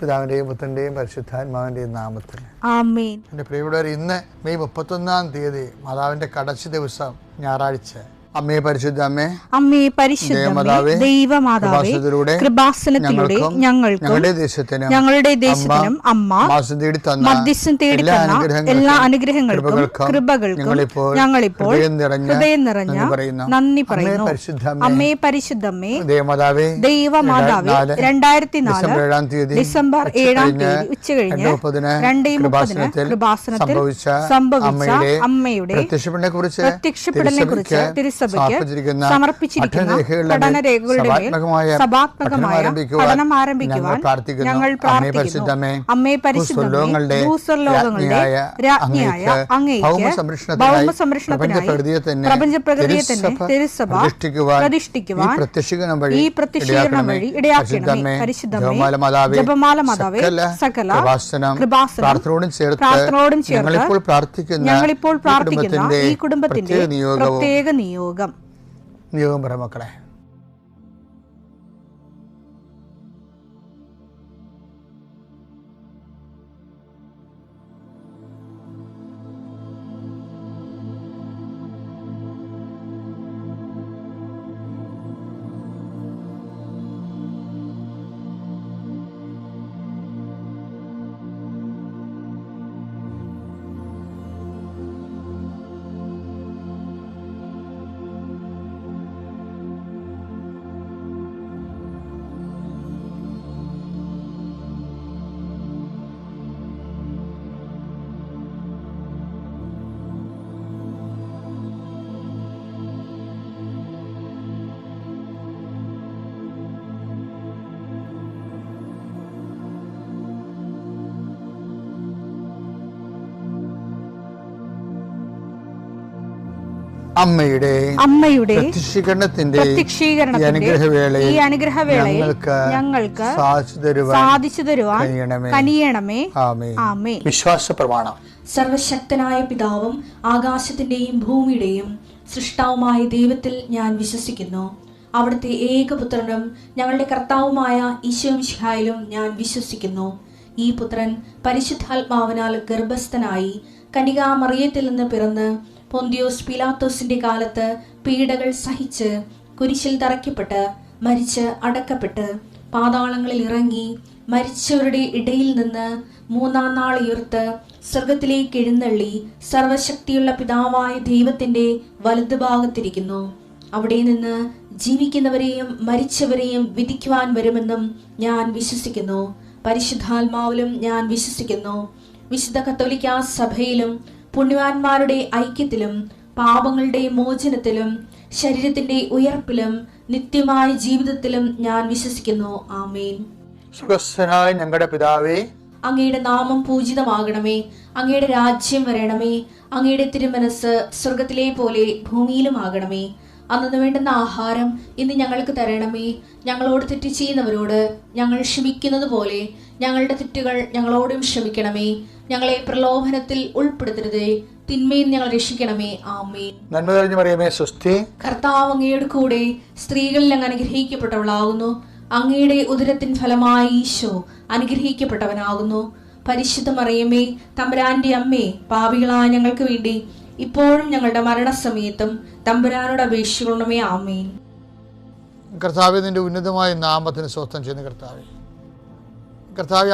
പിതാവിൻ്റെയും പുത്രൻ്റെയും പരിശുദ്ധാത്മാവിൻ്റെയും നാമത്തിൽ ആമേൻ. എൻ്റെ പ്രിയപ്പെട്ടവർ, ഇന്ന് മെയ് 31 മാതാവിൻ്റെ കടച്ച ദിവസം, ഞായറാഴ്ച. അമ്മേ പരിശുദ്ധ അമ്മേ, അമ്മേ പരിശുദ്ധ ദൈവമാതാവേ, കൃപാസനത്തിലൂടെ ഞങ്ങളുടെ ദേശത്തിനും അമ്മ മധ്യസ്ഥം തേടി തന്ന എല്ലാ അനുഗ്രഹങ്ങൾക്കും കൃപകൾക്കും ഞങ്ങളിപ്പോൾ ഹൃദയം നിറഞ്ഞ നന്ദി പറയുന്നു. അമ്മേ പരിശുദ്ധമ്മേ ദൈവമാതാവേ, 2004 ഡിസംബർ 7 ഉച്ചകഴിഞ്ഞ് 2:30 കൃപാസനത്തിൽ സംഭവിച്ച അമ്മയുടെ പ്രത്യക്ഷപ്പെടലിനെ കുറിച്ച് സമർപ്പിച്ചിരിക്കുന്ന പഠനരേഖകളുടെ മേൽ സഭാത്മകമായ പഠനം ആരംഭിക്കുവാൻ ഞങ്ങൾ പ്രാർത്ഥിക്കുന്നു. അമ്മേ പരിശുദ്ധമേ, ഭൂസ്വർലോകങ്ങളുടെ രാജ്ഞിയായ അങ്ങേയ്ക്ക് ഭൗമസംരക്ഷണത്തിനായി പ്രപഞ്ചപ്രകൃതിയെ തന്നെ തിരുസഭ പ്രതിഷ്ഠിക്കുവാൻ ഈ പ്രത്യക്ഷീകരണം വഴി ഇടയാക്കണമേ. പരിശുദ്ധമേ, ജപമാല മാതാവേ, സകല കൃപാസനം പ്രാർത്ഥനയോടും ചേർത്ത് ഞങ്ങളിപ്പോൾ പ്രാർത്ഥിക്കുന്ന ഈ കുടുംബത്തിന്റെ പ്രത്യേക നിയോഗം പറ മക്കളെ. അമ്മയുടെ പ്രത്യക്ഷീകരണത്തിന്റെ ഈ അനുഗ്രഹവേളയിൽ ഞങ്ങൾക്ക് സാധിച്ചു തരുവാൻ കനിയണമേ. ആമേൻ. വിശ്വാസ പ്രമാണം. സർവശക്തനായ പിതാവും ആകാശത്തിന്റെയും ഭൂമിയുടെയും സൃഷ്ടാവുമായ ദൈവത്തിൽ ഞാൻ വിശ്വസിക്കുന്നു. അവിടുത്തെ ഏകപുത്രനും ഞങ്ങളുടെ കർത്താവുമായ ഈശോമിശിഹായിലും ഞാൻ വിശ്വസിക്കുന്നു. ഈ പുത്രൻ പരിശുദ്ധാത്മാവിനാൽ ഗർഭസ്ഥനായി കന്യകാമറിയത്തിൽ നിന്ന് പിറന്ന് പൊന്തിയോസ് പീലാത്തോസിന്റെ കാലത്ത് പീഡകൾ സഹിച്ച് കുരിശിൽ തറയ്ക്കപ്പെട്ട് മരിച്ച് അടക്കപ്പെട്ട് പാതാളങ്ങളിൽ ഇറങ്ങി മരിച്ചവരുടെ ഇടയിൽ നിന്ന് 3-ാം നാൾ ഉയർത്ത് സ്വർഗത്തിലേക്ക് എഴുന്നള്ളി സർവശക്തിയുള്ള പിതാവായ ദൈവത്തിന്റെ വലതുഭാഗത്തിരിക്കുന്നു. അവിടെ നിന്ന് ജീവിക്കുന്നവരെയും മരിച്ചവരെയും വിധിക്കുവാൻ വരുമെന്നും ഞാൻ വിശ്വസിക്കുന്നു. പരിശുദ്ധാത്മാവിലും ഞാൻ വിശ്വസിക്കുന്നു. വിശുദ്ധ കത്തോലിക്കാ സഭയിലും പുണ്യവാന്മാരുടെ ഐക്യത്തിലും പാപങ്ങളുടെ മോചനത്തിലും ശരീരത്തിന്റെ ഉയർപ്പിലും നിത്യമായ ജീവിതത്തിലും ഞാൻ വിശ്വസിക്കുന്നു. ആമേൻ. സുഖസ്ഥനായ ഞങ്ങളുടെ പിതാവേ, അങ്ങയുടെ നാമം പൂജിതമാകണമേ. അങ്ങയുടെ രാജ്യം വരണമേ. അങ്ങയുടെ തിരുമനസ് സ്വർഗത്തിലെ പോലെ ഭൂമിയിലും ആകണമേ. അന്നു വേണ്ടുന്ന ആഹാരം ഇന്ന് ഞങ്ങൾക്ക് തരണമേ. ഞങ്ങളോട് തെറ്റ് ചെയ്യുന്നവരോട് ഞങ്ങൾ ക്ഷമിക്കുന്നത് പോലെ ഞങ്ങളുടെ തെറ്റുകൾ ഞങ്ങളോടും ക്ഷമിക്കണമേ. ഞങ്ങളെ പ്രലോഭനത്തിൽ ഉൾപ്പെടുത്തരുതേ, തിന്മയിൽ ഞങ്ങൾ രക്ഷിക്കണമേ. ആമേൻ. നന്മ നിറഞ്ഞ മറിയമേ, സ്വസ്തി. കർത്താവ് അങ്ങയുടെ കൂടെ സ്ത്രീകളിൽ അങ്ങ് അനുഗ്രഹിക്കപ്പെട്ടവളാകുന്നു. അങ്ങയുടെ ഉദരത്തിൻ ഫലമായി ഈശോ അനുഗ്രഹിക്കപ്പെട്ടവനാകുന്നു. പരിശുദ്ധ മറിയമേ, തമ്പുരാന്റെ അമ്മേ, പാപികളായ ഞങ്ങൾക്ക് വേണ്ടി ഇപ്പോഴും ഞങ്ങളുടെ മരണസമയത്തും തമ്പുരാനോട് അപേക്ഷിക്കണമേ. ആമേൻ. കർത്താവേ, നിന്റെ ഉന്നതമായ നാമത്തിന് സ്വസ്ഥം ചെയ്യുന്ന കർത്താവെ,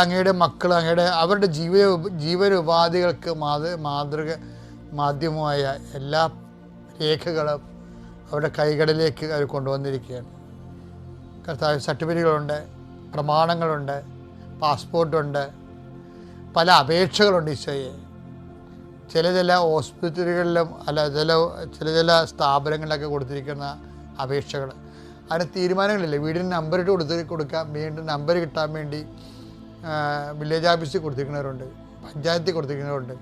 അങ്ങയുടെ മക്കൾ അവരുടെ ജീവനോപാധികൾക്ക് മാധ്യമമായ എല്ലാ രേഖകളും അവരുടെ കൈകളിലേക്ക് അവർ കൊണ്ടുവന്നിരിക്കുകയാണ്. കർത്താവ്, സർട്ടിഫിക്കറ്റുകളുണ്ട്, പ്രമാണങ്ങളുണ്ട്, പാസ്പോർട്ടുണ്ട്, പല അപേക്ഷകളുണ്ട് ഈശോയെ. ചില ഹോസ്പിറ്റലുകളിലും ചില സ്ഥാപനങ്ങളിലൊക്കെ കൊടുത്തിരിക്കുന്ന അപേക്ഷകൾ, അതിന് തീരുമാനങ്ങളില്ല. വീടിന് നമ്പറിട്ട് കൊടുക്കാം, വീണ്ടും നമ്പർ കിട്ടാൻ വേണ്ടി വില്ലേജ് ഓഫീസിൽ കൊടുത്തിരിക്കുന്നവരുണ്ട്, പഞ്ചായത്തിൽ കൊടുത്തിരിക്കുന്നവരുണ്ട്.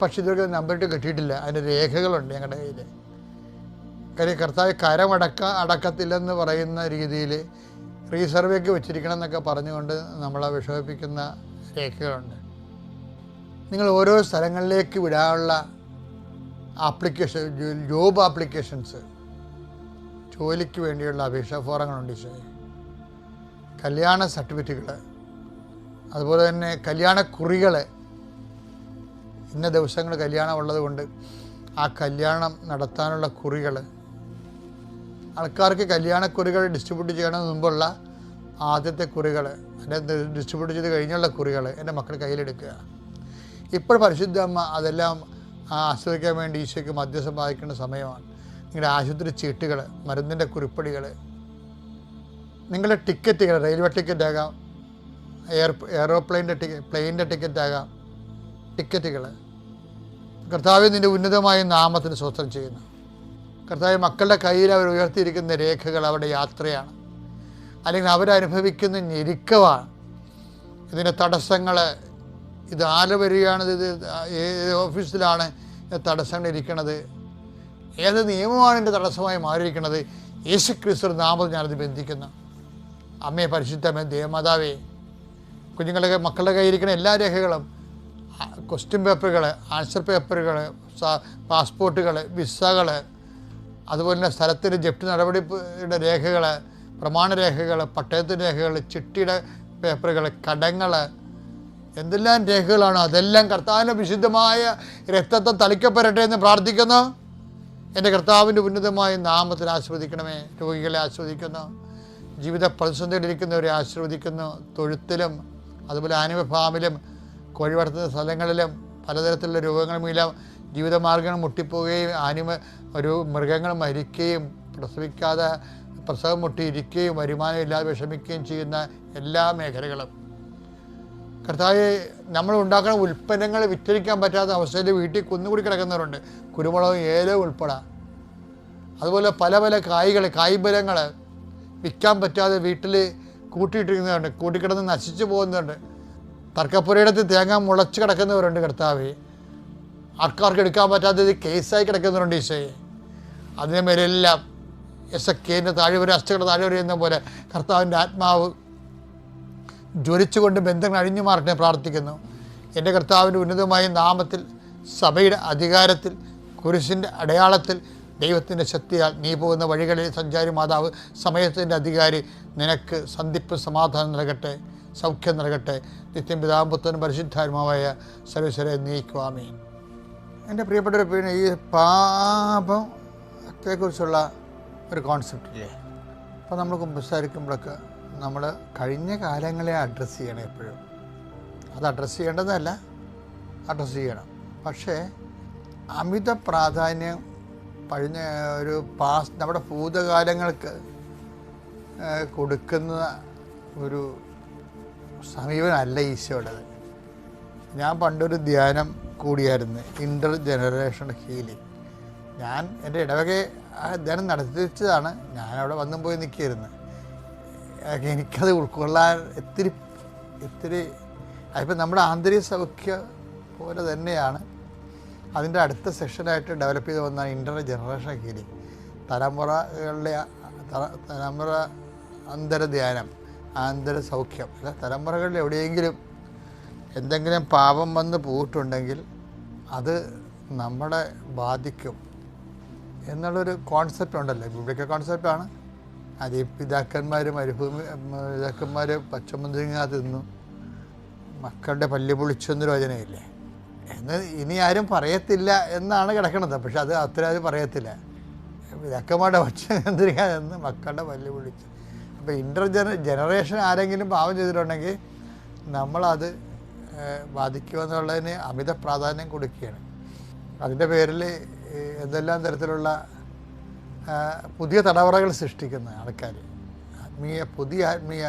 പക്ഷെ ഇതൊക്കെ നമ്പറിട്ട് കിട്ടിയിട്ടില്ല. അതിൻ്റെ രേഖകളുണ്ട് ഞങ്ങളുടെ കയ്യിൽ. കാര്യം കർത്താവ് അടക്കത്തില്ലെന്ന് പറയുന്ന രീതിയിൽ റീസർവേക്ക് വെച്ചിരിക്കണം എന്നൊക്കെ പറഞ്ഞുകൊണ്ട് നമ്മളെ വിഷമിപ്പിക്കുന്ന രേഖകളുണ്ട്. നിങ്ങൾ ഓരോ സ്ഥലങ്ങളിലേക്ക് വിടാനുള്ള ജോബ് ആപ്ലിക്കേഷൻസ്, ജോലിക്ക് വേണ്ടിയുള്ള അപേക്ഷാ ഫോറങ്ങളുണ്ട് ഈശോയെ. കല്യാണ സർട്ടിഫിക്കറ്റുകൾ, അതുപോലെ തന്നെ കല്യാണക്കുറികൾ, ഇന്ന ദിവസങ്ങൾ കല്യാണം ഉള്ളത് കൊണ്ട് ആ കല്യാണം നടത്താനുള്ള കുറികൾ, ആൾക്കാർക്ക് കല്യാണക്കുറികൾ ഡിസ്ട്രിബ്യൂട്ട് ചെയ്യണമെന്ന് മുമ്പുള്ള ആദ്യത്തെ കുറികൾ, എൻ്റെ ഡിസ്ട്രിബ്യൂട്ട് ചെയ്ത് കഴിഞ്ഞുള്ള കുറികൾ എൻ്റെ മക്കൾ കയ്യിലെടുക്കുക. ഇപ്പോൾ പരിശുദ്ധ അമ്മ അതെല്ലാം ആസ്വദിക്കാൻ വേണ്ടി ഈശോയ്ക്ക് മധ്യസ്ഥം വഹിക്കേണ്ട സമയമാണ്. നിങ്ങളുടെ ആശുപത്രി ചീട്ടുകൾ, മരുന്നിൻ്റെ കുറിപ്പടികൾ, നിങ്ങളുടെ ടിക്കറ്റുകൾ, റെയിൽവേ ടിക്കറ്റ് ആകാം, പ്ലെയിനിൻ്റെ ടിക്കറ്റ് ആകാം, ടിക്കറ്റുകൾ കർത്താവ് നിൻ്റെ ഉന്നതമായ നാമത്തിന് സ്വസ്ഥം ചെയ്യുന്നു. കർത്താവ് മക്കളുടെ കയ്യിൽ അവർ ഉയർത്തിയിരിക്കുന്ന രേഖകൾ അവരുടെ യാത്രയാണ്, അല്ലെങ്കിൽ അവരനുഭവിക്കുന്ന ഞെരുക്കമാണ്. ഇതിൻ്റെ തടസ്സങ്ങൾ, ഇത് ആര് വരികയാണ്, ഇത് ഏത് ഓഫീസിലാണ് തടസ്സങ്ങൾ ഇരിക്കുന്നത്, ഏത് നിയമമാണ് എൻ്റെ തടസ്സമായി മാറിയിരിക്കുന്നത്, യേശുക്രിസ്തു നാമത്തിൽ ഞാനത് ബന്ധിക്കുന്നു. അമ്മയെ പരിശുദ്ധമേ ദേവമാതാവേ, കുഞ്ഞുങ്ങളുടെ മക്കളുടെ കയ്യിരിക്കുന്ന എല്ലാ രേഖകളും, ക്വസ്റ്റ്യൻ പേപ്പറുകൾ, ആൻസർ പേപ്പറുകൾ, പാസ്പോർട്ടുകൾ, വിസകൾ, അതുപോലെ തന്നെ സ്ഥലത്തിൻ്റെ ജപ്തി നടപടിയുടെ രേഖകൾ, പ്രമാണരേഖകൾ, പട്ടയത്തിൻ്റെ രേഖകൾ, ചിട്ടിയുടെ പേപ്പറുകൾ, കടങ്ങൾ, എന്തെല്ലാം രേഖകളാണോ അതെല്ലാം കർത്താവിൻ്റെ വിശുദ്ധമായ രക്തത്തെ തളിക്കപ്പെടട്ടെ എന്ന് പ്രാർത്ഥിക്കുന്നു. എൻ്റെ കർത്താവിൻ്റെ ഉന്നതമായ നാമത്തിൽ ആസ്വദിക്കണമേ. രോഗികളെ ആസ്വദിക്കുന്നു, ജീവിത പ്രതിസന്ധിയിലിരിക്കുന്നവരെ ആശീർവദിക്കുന്നു. തൊഴുത്തിലും അതുപോലെ ആനിമൽ ഫാമിലും കോഴി വളർത്തുന്ന സ്ഥലങ്ങളിലും പലതരത്തിലുള്ള രോഗങ്ങൾ മൂലം ജീവിതമാർഗ്ഗങ്ങൾ മുട്ടിപ്പോവുകയും ഒരു മൃഗങ്ങൾ മരിക്കുകയും പ്രസവിക്കാതെ പ്രസവം മുട്ടിയിരിക്കുകയും വരുമാനമില്ലാതെ വിഷമിക്കുകയും ചെയ്യുന്ന എല്ലാ മേഖലകളും കർത്താവേ, നമ്മൾ ഉണ്ടാക്കുന്ന ഉൽപ്പന്നങ്ങൾ വിറ്റഴിക്കാൻ പറ്റാത്ത അവസ്ഥയിൽ വീട്ടിൽ കുന്നുകൂടി കിടക്കുന്നവരുണ്ട്. കുരുമുളകും ഏലവും ഉൾപ്പെടെ. അതുപോലെ പല പല കായ്ഫലങ്ങൾ വിൽക്കാൻ പറ്റാതെ വീട്ടിൽ കൂട്ടിയിട്ടിരിക്കുന്നവരുണ്ട്, കൂട്ടിക്കിടന്ന് നശിച്ചു പോകുന്നവരുണ്ട്. തർക്കപ്പുരയിടത്ത് തേങ്ങ മുളച്ച് കിടക്കുന്നവരുണ്ട്. കർത്താവേ, ആൾക്കാർക്ക് എടുക്കാൻ പറ്റാത്തത് കേസായി കിടക്കുന്നവരുണ്ട്. ഈശോയെ, അതിനെ മേലെല്ലാം എസക്കേൻ്റെ താഴ്വര, അസ്ഥികളുടെ താഴ്വര എന്ന പോലെ കർത്താവിൻ്റെ ആത്മാവ് ജ്വലിച്ചുകൊണ്ട് ബന്ധങ്ങൾ അഴിഞ്ഞു മാറട്ടെ പ്രാർത്ഥിക്കുന്നു. എൻ്റെ കർത്താവിൻ്റെ ഉന്നതമായ നാമത്തിൽ, സഭയുടെ അധികാരത്തിൽ, കുരിശിൻ്റെ അടയാളത്തിൽ, ദൈവത്തിൻ്റെ ശക്തിയാൽ നീ പോകുന്ന വഴികളിൽ സഞ്ചാരി മാതാവ്, സമയത്തിൻ്റെ അധികാരി, നിനക്ക് സന്ധിപ്പ് സമാധാനം നൽകട്ടെ, സൗഖ്യം നൽകട്ടെ. നിത്യം പിതാവും പുത്രനും പരിശുദ്ധാത്മാവായ സർവ്വീശ്വരെ നീക്കുവാമേൻ. എൻ്റെ പ്രിയപ്പെട്ടവരെ, പിന്നെ ഈ പാപത്തെക്കുറിച്ചുള്ള ഒരു കോൺസെപ്റ്റ് ഇല്ലേ, അപ്പോൾ നമ്മൾ കുമ്പസാരിക്കുമ്പോഴൊക്കെ നമ്മൾ കഴിഞ്ഞ കാലങ്ങളെ അഡ്രസ്സ് ചെയ്യണം. എപ്പോഴും അത് അഡ്രസ്സ് ചെയ്യേണ്ടതല്ല, അഡ്രസ്സ് ചെയ്യണം. പക്ഷേ അമിത പ്രാധാന്യം നമ്മുടെ ഭൂതകാലങ്ങൾക്ക് കൊടുക്കുന്ന ഒരു സമീപനമല്ല ഈശോയുടേത്. ഞാൻ പണ്ടൊരു ധ്യാനം കൂടിയായിരുന്നു, ഇൻ്റർ ജനറേഷൻ ഹീലിംഗ്. ഞാൻ എൻ്റെ ഇടവകയെ ആ ധ്യാനം നടത്തിച്ചതാണ്. ഞാനവിടെ വന്നും പോയി നിൽക്കുകയായിരുന്നു. എനിക്കത് ഉൾക്കൊള്ളാൻ ഇത്തിരി അതിപ്പോൾ നമ്മുടെ ആന്തരിക സൗഖ്യം പോലെ തന്നെയാണ് അതിൻ്റെ അടുത്ത സെഷനായിട്ട് ഡെവലപ്പ് ചെയ്ത് വന്നതാണ് ഇൻ്റർ ജനറേഷൻ ഹീലിംഗ്. തലമുറ അന്തരധ്യാനം, ആന്തര സൗഖ്യം. അല്ല, തലമുറകളിൽ എവിടെയെങ്കിലും എന്തെങ്കിലും പാപം വന്ന് പോയിട്ടുണ്ടെങ്കിൽ അത് നമ്മളെ ബാധിക്കും എന്നുള്ളൊരു കോൺസെപ്റ്റ് ഉണ്ടല്ലോ, ബിബ്ലിക്കൽ കോൺസെപ്റ്റാണ്. അത് ഈ പിതാക്കന്മാർ പച്ചമുന്തിരിങ്ങ തിന്നു, മക്കളുടെ പല്ല് പൊളിച്ചെന്നൊരു വചനമില്ലേ എന്ന് ഇനി ആരും പറയത്തില്ല എന്നാണ് കിടക്കണത്. പക്ഷെ അത് അത്ര ആരും പറയത്തില്ല. പിതാക്കന്മാരുടെ പച്ചമുന്തിരിങ്ങ തിന്ന് മക്കളുടെ പല്ല് പൊളിച്ച്. അപ്പോൾ ഇൻ്റർ ജനറേഷൻ ആരെങ്കിലും പാവം ചെയ്തിട്ടുണ്ടെങ്കിൽ നമ്മളത് ബാധിക്കുമെന്നുള്ളതിന് അമിത പ്രാധാന്യം കൊടുക്കുകയാണ്. അതിൻ്റെ പേരിൽ എന്തെല്ലാം തരത്തിലുള്ള പുതിയ തടവറകൾ സൃഷ്ടിക്കുന്ന ആൾക്കാർ, പുതിയ ആത്മീയ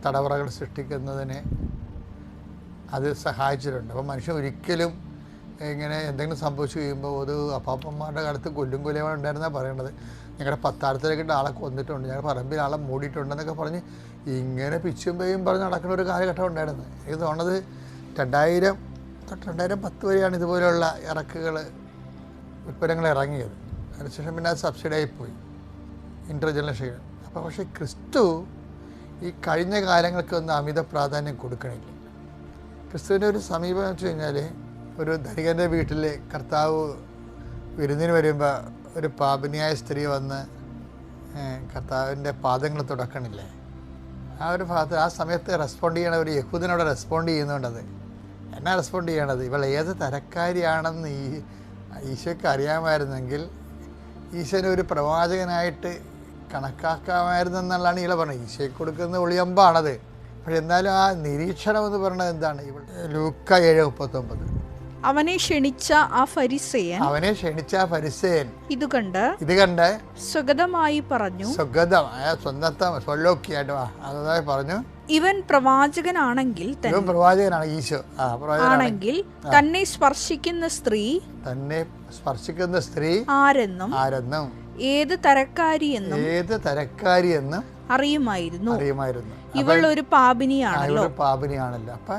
തടവറകൾ സൃഷ്ടിക്കുന്നതിന് അത് സഹായിച്ചിട്ടുണ്ട്. അപ്പോൾ മനുഷ്യൻ ഒരിക്കലും ഇങ്ങനെ എന്തെങ്കിലും സംഭവിച്ചു കഴിയുമ്പോൾ ഒരു അപ്പാപ്പന്മാരുടെ കാലത്ത് കൊല്ലും കൊലയാണ് ഉണ്ടായിരുന്നാണ് പറയണത്. ഞങ്ങളുടെ പത്താഴത്തിലേക്കിട്ട് ആളെ കൊന്നിട്ടുണ്ട്, ഞങ്ങളുടെ പറമ്പിൽ ആളെ മൂടിയിട്ടുണ്ടെന്നൊക്കെ പറഞ്ഞ് ഇങ്ങനെ പിച്ചും പേയും പറഞ്ഞ് നടക്കുന്ന ഒരു കാലഘട്ടം ഉണ്ടായിരുന്നു. എനിക്ക് തോന്നുന്നത് 2000 തൊട്ട് 2010 വരെയാണ് ഇതുപോലെയുള്ള ഉൽപ്പന്നങ്ങൾ ഇറങ്ങിയത്. അതിനുശേഷം പിന്നെ അത് സബ്സിഡായിപ്പോയി ഇൻ്റർ ജനറേഷൻ. അപ്പോൾ പക്ഷേ ക്രിസ്തു ഈ കഴിഞ്ഞ കാലങ്ങൾക്കൊന്നും അമിത പ്രാധാന്യം കൊടുക്കണില്ല. ക്രിസ്തുവിൻ്റെ ഒരു സമീപനം വെച്ച് കഴിഞ്ഞാൽ, ഒരു ധനികൻ്റെ വീട്ടിൽ കർത്താവ് വിരുന്നിന് വരുമ്പോൾ ഒരു പാപിനിയായ സ്ത്രീ വന്ന് കർത്താവിൻ്റെ പാദങ്ങൾ തുടക്കണില്ലേ, ആ ഒരു ഭാഗത്ത് ആ സമയത്ത് റെസ്പോണ്ട് ചെയ്യണ ഒരു യഹൂദനോട് റെസ്പോണ്ട് ചെയ്യുന്നുണ്ടത്. എന്നാ റെസ്പോണ്ട് ചെയ്യണത്? ഇവൾ ഏത് തരക്കാരിയാണെന്ന് ഈശോയ്ക്ക് അറിയാമായിരുന്നെങ്കിൽ ഈശോനെ ഒരു പ്രവാചകനായിട്ട് കണക്കാക്കാമായിരുന്നെന്നുള്ളതാണ് ഈള പറഞ്ഞത്. ഈശോയ്ക്ക് കൊടുക്കുന്ന ഒളിയമ്പാണത്. പക്ഷെ എന്നാലും ആ നിരീക്ഷണം എന്ന് പറയുന്നത് എന്താണ്? ലൂക്ക 7:39 അവനെ ക്ഷണിച്ച ആ ഫരിസേയൻ ഇത് കണ്ട് സ്വഗതമായി പറഞ്ഞു, അതായത് പറഞ്ഞു, ഇവൻ പ്രവാചകനാണെങ്കിൽ ഈശോ ആണെങ്കിൽ തന്നെ സ്പർശിക്കുന്ന സ്ത്രീ ആരെന്നും ഏത് തരക്കാരിയെന്നും അറിയുമായിരുന്നു. ഇവൾ ഒരു പാപിനിയാണല്ലോ. അപ്പൊ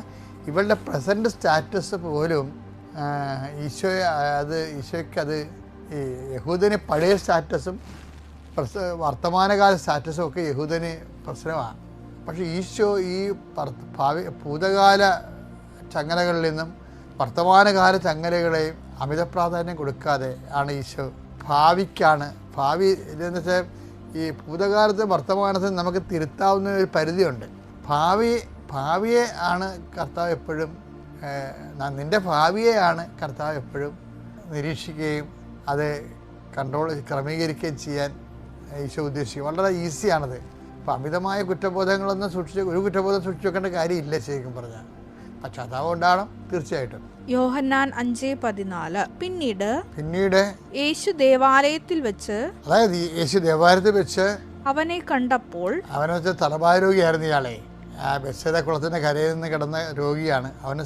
ഇവളുടെ പ്രസന്റ് സ്റ്റാറ്റസ് പോലും ഈശോയ്ക്കത് ഈ യഹൂദന് പഴയ സ്റ്റാറ്റസും വർത്തമാനകാല സ്റ്റാറ്റസും ഒക്കെ യഹൂദന് പ്രശ്നമാണ്. പക്ഷേ ഈശോ ഈ ഭൂതകാല ചങ്ങലകളിൽ നിന്നും വർത്തമാനകാല ചങ്ങലകളെയും അമിത പ്രാധാന്യം കൊടുക്കാതെ ആണ് ഈശോ ഭാവി എന്ന് വെച്ചാൽ ഈ ഭൂതകാലത്തും വർത്തമാനത്തും നമുക്ക് തിരുത്താവുന്ന ഒരു പരിധിയുണ്ട്. ഭാവിയെ ആണ് കർത്താവ് എപ്പോഴും നിൻ്റെ ഭാവിയെയാണ് കർത്താവ് എപ്പോഴും നിരീക്ഷിക്കുകയും അത് ക്രമീകരിക്കുകയും ചെയ്യാൻ ഈശോ ഉദ്ദേശിക്കും. വളരെ ഈസിയാണത്. അപ്പം അമിതമായ കുറ്റബോധങ്ങളൊന്നും ഒരു കുറ്റബോധം സൂക്ഷിച്ചു വെക്കേണ്ട കാര്യമില്ല ശരിക്കും പറഞ്ഞാൽ. പശ്ചാത്താപം ഉണ്ടാകണം തീർച്ചയായിട്ടും. യോഹന്നാൻ 5:14 പിന്നീട് യേശു ദേവാലയത്തിൽ വെച്ച് അവനെ കണ്ടപ്പോൾ, അവനെ വെച്ച് തലഭാരോഗിയായിരുന്നു ഇയാളെ. ആ ബെത്സേദ കുളത്തിൻ്റെ കരയിൽ നിന്ന് കിടന്ന രോഗിയാണ്. അവനെ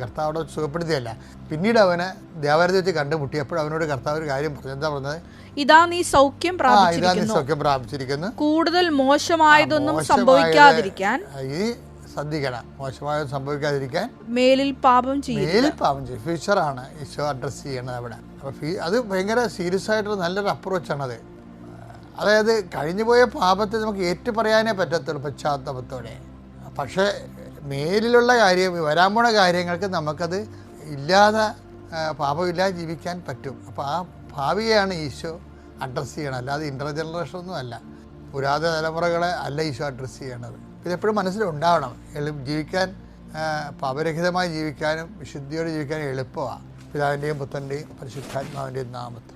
കർത്താവ് അവിടെ സുഖപ്പെടുത്തിയല്ല, പിന്നീട് അവനെ ദേവാലയത്തിൽ വെച്ച് കണ്ടുമുട്ടിയപ്പോൾ അവനോട് കർത്താവ് ഒരു കാര്യം പറഞ്ഞു. എന്താ പറഞ്ഞത്? ഇതാ നീ സൗഖ്യം പ്രാപിച്ചിരിക്കുന്നു, കൂടുതൽ മോശമായതൊന്നും സംഭവിക്കാതിരിക്കാൻ ശ്രദ്ധിക്കണം. മോശമായത് സംഭവിക്കാതിരിക്കാൻ മേലിൽ പാപം ചെയ്യും. ഫ്യൂച്ചറാണ് ഈശോ അഡ്രസ്സ് ചെയ്യണത് അവിടെ. അപ്പോൾ അത് ഭയങ്കര സീരിയസ് ആയിട്ടുള്ള നല്ലൊരു അപ്രോച്ചാണത്. അതായത് കഴിഞ്ഞുപോയ പാപത്തെ നമുക്ക് ഏറ്റുപറയാനേ പറ്റത്തുള്ളൂ പശ്ചാത്താപത്തോടെ. പക്ഷേ മേലിലുള്ള വരാൻ പോണ കാര്യങ്ങൾക്ക് നമുക്കത് പാപമില്ലാതെ ജീവിക്കാൻ പറ്റും. അപ്പോൾ ആ ഭാവിയെയാണ് ഈശോ അഡ്രസ്സ് ചെയ്യണം, അല്ലാതെ ഇൻ്റർ ജനറേഷനൊന്നും അല്ല. പുരാതന തലമുറകളെ അല്ല ഈശോ അഡ്രസ്സ് ചെയ്യണത്. ഇതെപ്പോഴും മനസ്സിലുണ്ടാവണം. ജീവിക്കാൻ പാപരഹിതമായി ജീവിക്കാനും വിശുദ്ധിയോടെ ജീവിക്കാനും എളുപ്പമാണ്. പിതാവിൻ്റെയും പുത്രൻ്റെയും പരിശുദ്ധാത്മാവിൻ്റെയും നാമത്തിൽ.